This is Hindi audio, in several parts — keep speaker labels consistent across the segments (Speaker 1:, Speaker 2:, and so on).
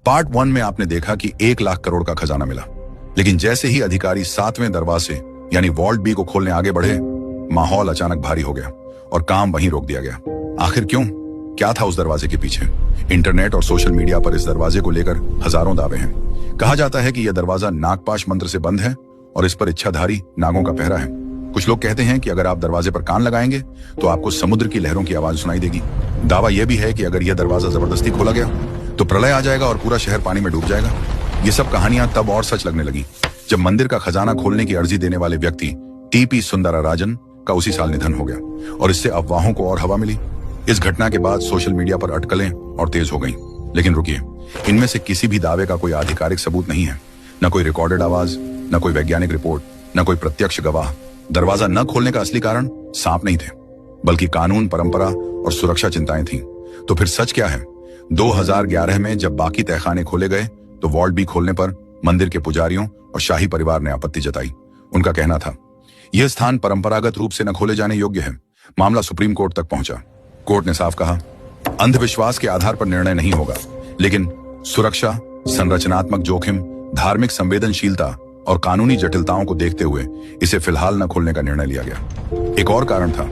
Speaker 1: पार्ट 1 में आपने देखा कि 1 लाख करोड़ का खजाना मिला, लेकिन जैसे ही अधिकारी 7वें दरवाजे यानी वॉल्ट बी को खोलने आगे बढ़े, माहौल अचानक भारी हो गया और काम वहीं रोक दिया गया। आखिर क्यों? क्या था उस दरवाजे के पीछे? इंटरनेट और सोशल मीडिया पर इस दरवाजे को लेकर हजारों दावे हैं। कहा जाता है कि यह दरवाजा नागपाश मंत्र से बंद है और इस पर इच्छाधारी नागों का पहरा है। कुछ लोग कहते हैं कि अगर आप दरवाजे पर कान लगाएंगे तो आपको समुद्र की लहरों की आवाज सुनाई देगी। दावा यह भी है कि अगर यह दरवाजा जबरदस्ती खोला गया तो प्रलय आ जाएगा और पूरा शहर पानी में डूब जाएगा। ये सब कहानियां तब और सच लगने लगी जब मंदिर का खजाना खोलने की अर्जी देने वाले व्यक्ति टीपी सुंदराराजन का उसी साल निधन हो गया और इससे अफवाहों को और हवा मिली। इस घटना के बाद सोशल मीडिया पर अटकलें और तेज हो गईं। लेकिन रुकिए, इनमें से किसी भी दावे का कोई आधिकारिक सबूत नहीं है। न कोई रिकॉर्डेड आवाज, न कोई वैज्ञानिक रिपोर्ट, न कोई प्रत्यक्ष गवाह। दरवाजा न खोलने का असली कारण सांप नहीं थे, बल्कि कानून, परंपरा और सुरक्षा चिंताएं थीं। तो फिर सच क्या है? 2011 में जब बाकी तहखाने खोले गए तो वॉल्ट बी खोलने पर मंदिर के पुजारियों और शाही परिवार ने आपत्ति जताई। उनका कहना था यह स्थान परंपरागत रूप से न खोले जाने योग्य है। मामला सुप्रीम कोर्ट तक पहुंचा। कोर्ट ने साफ कहा, अंधविश्वास के आधार पर निर्णय नहीं होगा, लेकिन सुरक्षा, संरचनात्मक जोखिम, धार्मिक संवेदनशीलता और कानूनी जटिलताओं को देखते हुए इसे फिलहाल न खोलने का निर्णय लिया गया। एक और कारण था,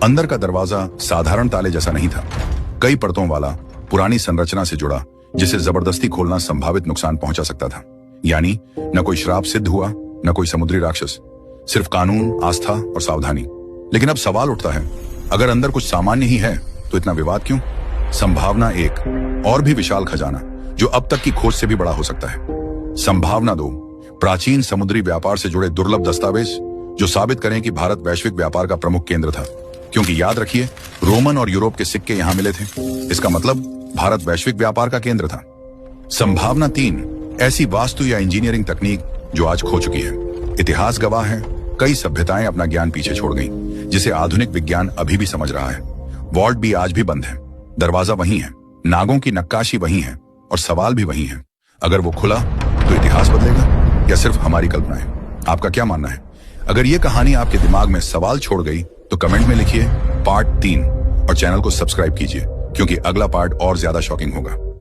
Speaker 1: अंदर का दरवाजा साधारण ताले जैसा नहीं था। कई परतों वाला, पुरानी संरचना से जुड़ा, जिसे जबरदस्ती खोलना संभावित नुकसान पहुंचा सकता था। यानी न कोई श्राप सिद्ध हुआ, न कोई समुद्री राक्षस, सिर्फ कानून, आस्था और सावधानी। लेकिन अब सवाल उठता है, अगर अंदर कुछ सामान्य ही है तो इतना विवाद क्यों? संभावना 1, और भी विशाल खजाना जो अब तक की खोज से भी बड़ा हो सकता है। संभावना 2, प्राचीन समुद्री व्यापार से जुड़े दुर्लभ दस्तावेज जो साबित करें कि भारत वैश्विक व्यापार का प्रमुख केंद्र था। क्योंकि याद रखिए, रोमन और यूरोप के सिक्के यहां मिले थे। इसका मतलब भारत वैश्विक व्यापार का केंद्र था। संभावना 3, ऐसी वास्तु या इंजीनियरिंग तकनीक जो आज खो चुकी है। इतिहास गवाह है, कई सभ्यताएं अपना ज्ञान पीछे छोड़ गईं, जिसे आधुनिक विज्ञान अभी भी समझ रहा है। वॉल्ट भी आज भी बंद है, दरवाजा वही है, नागों की नक्काशी वही है और सवाल भी वही है। अगर वो खुला तो इतिहास बदलेगा या सिर्फ हमारी कल्पना है? आपका क्या मानना है? अगर ये कहानी आपके दिमाग में सवाल छोड़ गई तो कमेंट में लिखिए पार्ट 3 और चैनल को सब्सक्राइब कीजिए, क्योंकि अगला पार्ट और ज्यादा शॉकिंग होगा।